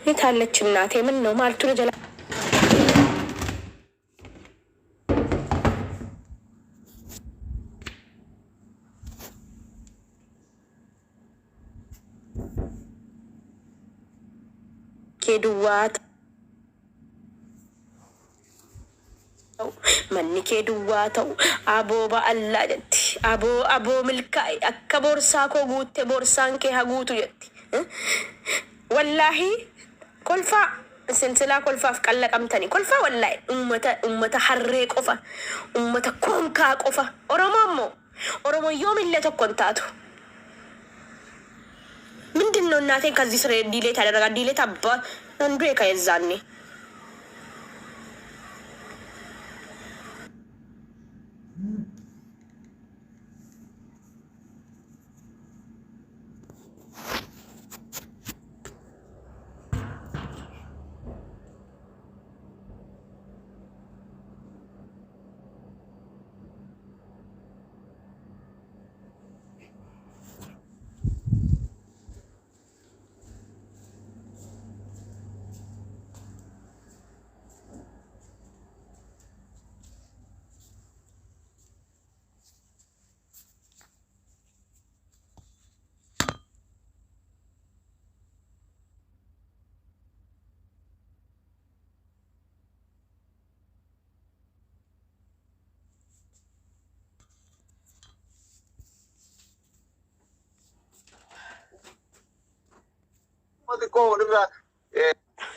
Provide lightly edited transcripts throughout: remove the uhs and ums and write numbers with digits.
የታለች እናቴ? ምን ነው ማልቱ ለጀላ ኬዱዋት manni kee duwwaa ta'u aboo ba'allaa jetti. Aboo milkaa'e akka boorsaa koo guutte boorsaan kee haguutu jetti. Wallaahi kolfaa silsilaa kolfaaf qallaqamtanii kolfaa wallaahi ummata harree qofa ummata konkaa qofa. Oromoo ammoo Oromoo yoomillee tokko hin taatu. ምንድን ነው እናቴን ከዚህ ስራ ዲሌት ያደረጋ? ዲሌት አባ አንዱ የከየዛኔ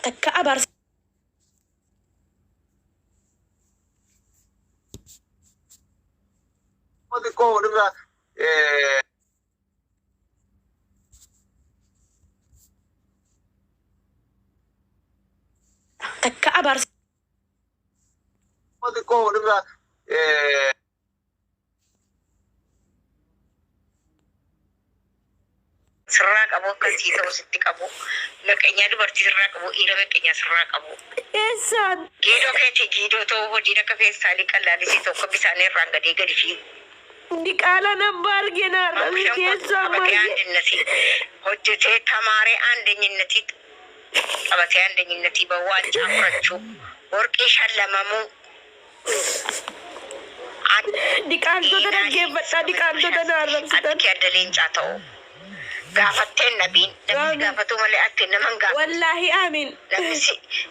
takka abaarsa takka abaarsa sirraa qabu akka siisa wasitti qabu maqeenyaa dubartii sirraa qabu dhiira maqeenyaa sirraa qabu. Eessaan giidoo keetii giidoo ta'uu hojii akka feestaalii qallaallisii tokko bisaanii irraan gadee gadi fiigu. Diqaala nabbaa arginaarra keessaa malee hojjetee tamaaree aandenyinnatii qabatee aandenyinnatii bawwaan caafurachuu warqee shallamamuu. Diqaaltota dhaggeeffadhaa diqaaltota naarrabsitan. Ati adda leencaa ta'uu. Gaafatteen nabiin namni gaafatu malee ati naman gaafatu. Wallaahi aamin. Namni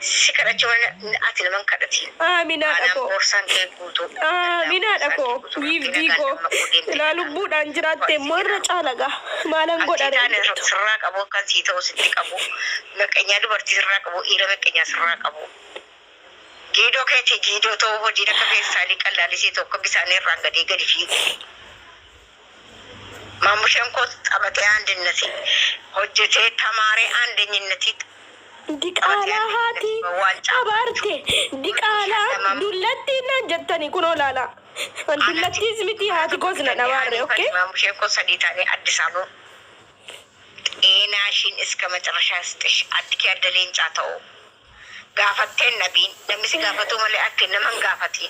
si kadhachuu malee ati naman kadhati. Aaminaadha koo. Boorsaan kee guutuu. Aaminaadha koo. Wiifdii koo. Ilaa lubbuudhaan jiraatte immoo irra caalagaa. Maalan godhare. Ati taane sirraa qabu akkan sii ta'u sitti qabu. Maqeenyaa dubartii sirraa qabu dhiira maqeenyaa sirraa qabu. Giidoo keetii giidoo ta'uu hojii akka feestaalii qallaallisii tokko bisaanii irraan gadee gadi fiigu. Maamushaan koo qabatee aandenyinnatii hojjetee tamaaree aandenyinnatii. Diqaalaa haati abaarte diqaalaa dullatti na jettanii kunoo laala. Dullattiis miti haati koos na dhabaarre okkee. Maamushaan koo sadii taanee addisaaluu ጤናሽን እስከ መጨረሻ ስጥሽ አድኪ ያደ leencaa ta'u gaafatteen nabiin namni si gaafatu malee ati naman gaafati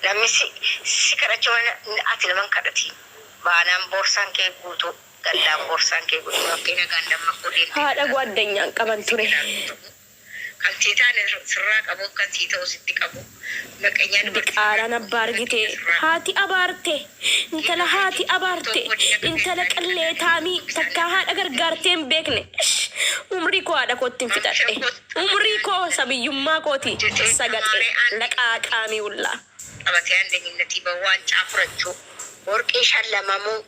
namni si kadhachuu malee ati naman kadhati. Baanaan boorsaan kee guutuu galdaan boorsaan kee guutuu rakkina gandamma kodeen haadha ጓደኛን qaban ture kan siitaan sirraa qabu kan sii ta'u sitti qabu maqeenyaa diqaala nabbaa argite haati abaarte intala haati abaarte intala qallee taamii takka haadha gargaartee hin beekne umrii koo haadha kootti hin fixadhe umrii koo sabiyyummaa kooti sagaxe laqaaqaamii ullaa qabatee aandenyinnatii bawwaan caafurachuu warqee shallamamuu.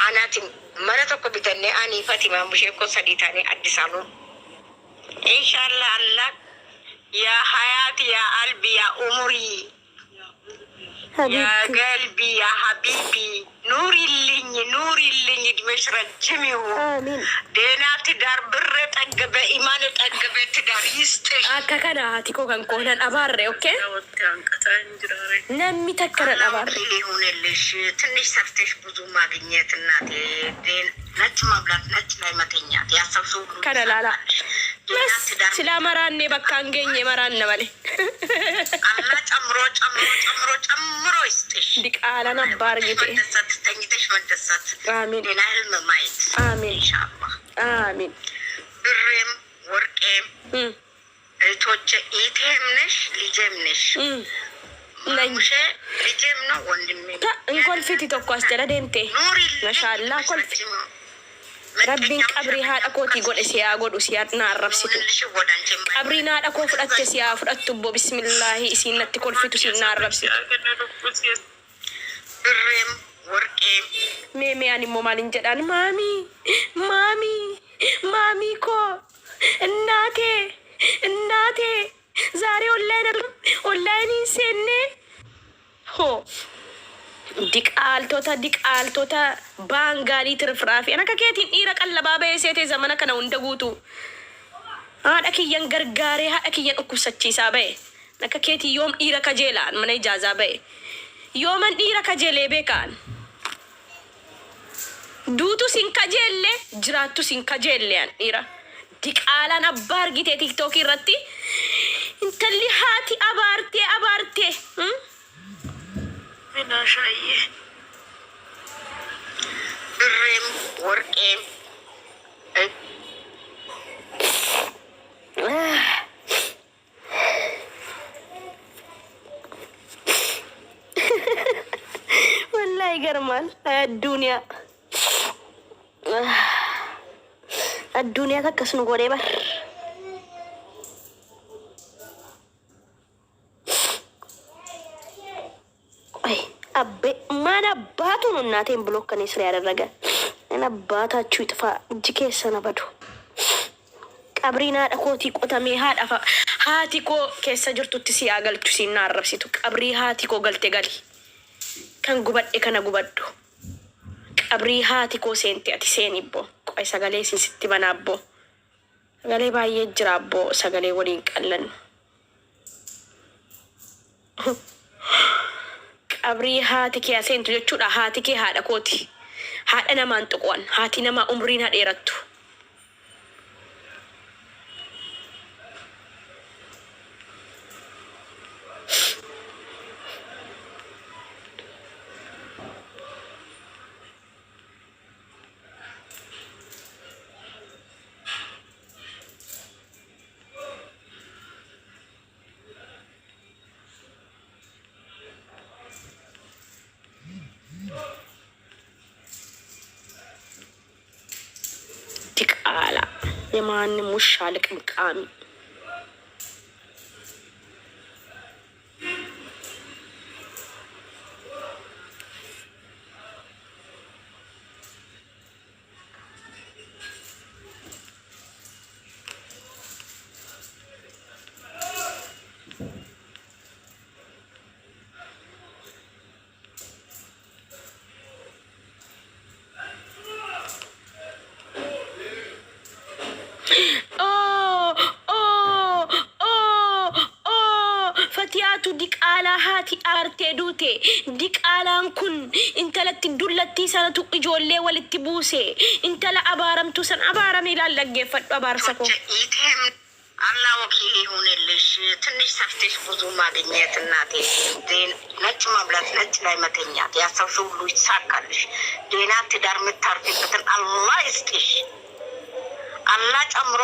Anaatiin mana tokko bitannee ani Fatima Mushee koo sadii taanee addisaaluu. Inshallah Allah ya hayati ya albi ya umri ya qalbi ya habibi nurilling ድሜሽ ረጅም ይሁን ደናት ዳር ብር ጠገበ ኢማን ጠገበ ትዳር ይስጥሽ አከከና አቲኮ ከንኮነን አባሬ ኦኬ ነሚ ተከረን አባሬ ይሁንልሽ ትንሽ ሰርተሽ ብዙ ማግኘት እናቴ ነጭ ማብላት ነጭ ላይ መተኛት ያሰብሰው ከደላላ ስለማራኔ በካንገኝ የማራን ነበለ አላ ጨምሮ ይስጥሽ ዲቃላና ባርግቴ ተኝተሽ መደሰት አሜን ለናይል ማይት አሜን ኢንሻአላህ አሜን እህቶቼ ኢቴም ነሽ ልጄም ነሽ ማሙሼ ልጄም ነው ወንድሜ እንኳን ፊት ተኳስ ጀራ ደምቴ ማሻአላ ኮልፍ ረቢን ቀብሪ ሃዳ ኮቲ ጎደ ሲያ ጎዱ ሲያ ናረብሲቱ ቀብሪና ዳኮ ፍዳቸ ሲያ ፍዳቱቦ ቢስሚላሂ ሲነት ኮልፊቱ ሲናረብሲቱ ብሬም ወርቄም ሜሜያን ሞ ማልን ጀዳን ማሚ ኮ እናቴ ዛሬ ኦንላይን ሴኔ ሆ ዲቃልቶታ ባንጋሊ ትርፍራፊ አና ከኬቲን ኢራ ቀለባበ ሴቴ ዘመነ ከነው እንደጉቱ አዳኪየን ገርጋሪ አዳኪየን እኩሰቺሳ በይ ነከኬቲ ዮም ኢራ ከጀላን መነ ኢጃዛ በይ ዮመን ኢራ ከጀሌ ቤካን ዱቱ ሲንከጀሌ ጅራቱ ሲንከጀሌያን ኢራ ዲቃላን አባርጊቴ ቲክቶክ ይረቲ እንተሊ ሃቲ አባርቴ ምናሻዬ ብሬም ወርቄም ወላሂ ይገርማል። አዱንያ ተከስኑ ጎዴ በር አቤ ማን አባቱ ነው እናቴን ብሎ ከኔ ስራ ያደረገ እና አባታችሁ ይጥፋ እጅ ከሰነበዱ ቀብሪና ዳኮቲ ቆተሜ ሃቲኮ ከሰ ጅርቱት ሲያገልቱ ሲናረብሲቱ ቀብሪ ሃቲኮ ገልቴ ገሊ ከን ጉበዴ ከነ ጉበዱ ቀብሪ ሃቲኮ ሴንቲ አቲ ሴኒቦ ቆይ ሰገሌ ሲስቲ በናቦ ሰገሌ ባየ ጅራቦ ሰገሌ ወዲን ቀለን ቀብሪ ሃቲኬ ሴንቱ ጀቹዳ ሃቲኬ ሃዳ ኮቲ ሃዳ ነማን ጥቆን ሃቲ ነማ ኡምሪና ዴረቱ ዲቃላ የማንም ውሻ ልቅምቃሚ ዲቃላ ሃቲ አርቴ ዱቴ ዲቃላን ኩን እንተለት ዱለቲ ሰነቱ እጆሌ ወልቲ ቡሴ እንተላ አባረምቱ ሰን አባረም ይላል ለገፈጥ አባርሰኮ አላ ወኪል ይሁንልሽ። ትንሽ ሰፍተሽ ብዙ ማግኘት እናቴ ነጭ መብላት ነጭ ላይ መተኛት ያሰብሽው ሁሉ ይሳካልሽ። ዴና ትዳር ምታርፊበትን አላህ ይስጥሽ። አላህ ጨምሮ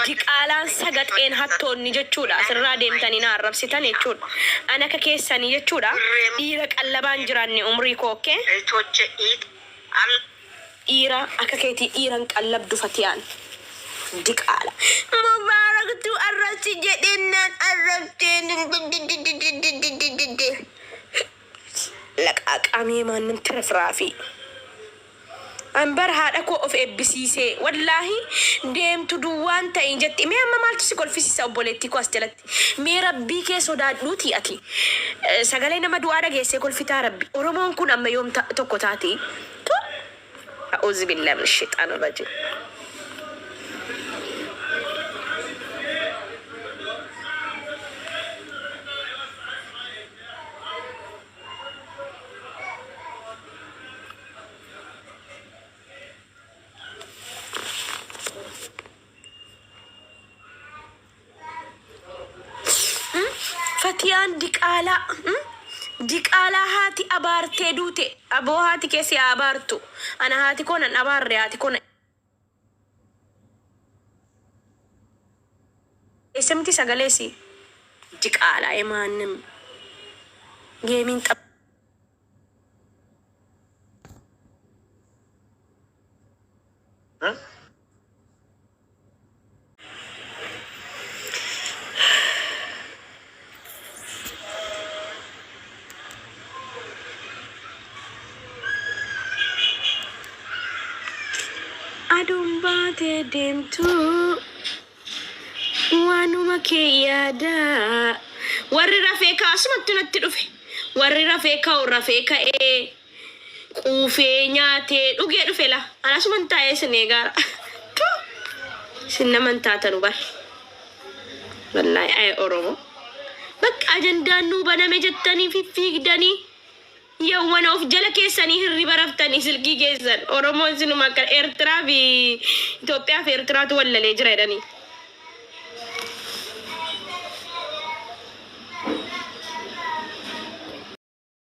ዲቃላን ሰገጤን ሀቶኒ ጀቹዳ ስራ ደምተኒና አረብሲተን ጀቹዳ አነ ከኬሰኒ ጀቹዳ ዲረ ቀለባን ጅራኒ ኡምሪ ኮኬ እቶቼ ኢራ አከኬቲ ኢራን ቀለብ ዱፈቲያን ዲቃላ ሙባረክቱ አረሲ ጀደናን አረብቴን ለቃቃሚ ማንን ትርፍራፊ አንበር ሃዳኮ ኦፍ ኤቢሲሲ ወላሂ ደምቱ ዱዋን ታይንጀት ሜ አማማልቱ ሲኮልፊሲ ሰቦሌቲ ኮስቴለት ሜ ረቢ ከሶዳዱቲ አቲ ሰገላይ ነማ ዱዋዳ ገሴ ኮልፊታ ረቢ ኦሮሞን ኩን አመዮም ተኮታቲ أعوذ بالله من الشيطان الرجيم فتيان ዲቃላ ሃቲ አባርቴ ዱቴ አቦ ሃቲ ከሲ አባርቱ አና ሃቲ ኮነን አባር ሃቲ ኮነ dhageessamti sagaleesi jiqaala emaannim geemiin xab aduun baatee deemtu waanuma kee yaada warri rafee kaasumatti natti dhufe warri rafee ka'u rafee ka'ee quufee nyaatee dhugee dhufe la anasuman taa'ee sinee gaara sinnaman taatanu bar wallahi ay oromo bakka ajandaan nuu baname jettanii fiigdanii yawwan of jala keessanii hirriba raftanii silkii keessan oromoon sinuma akka eertiraa fi Itoophiyaa fi eertiraatu wallalee jira jedhanii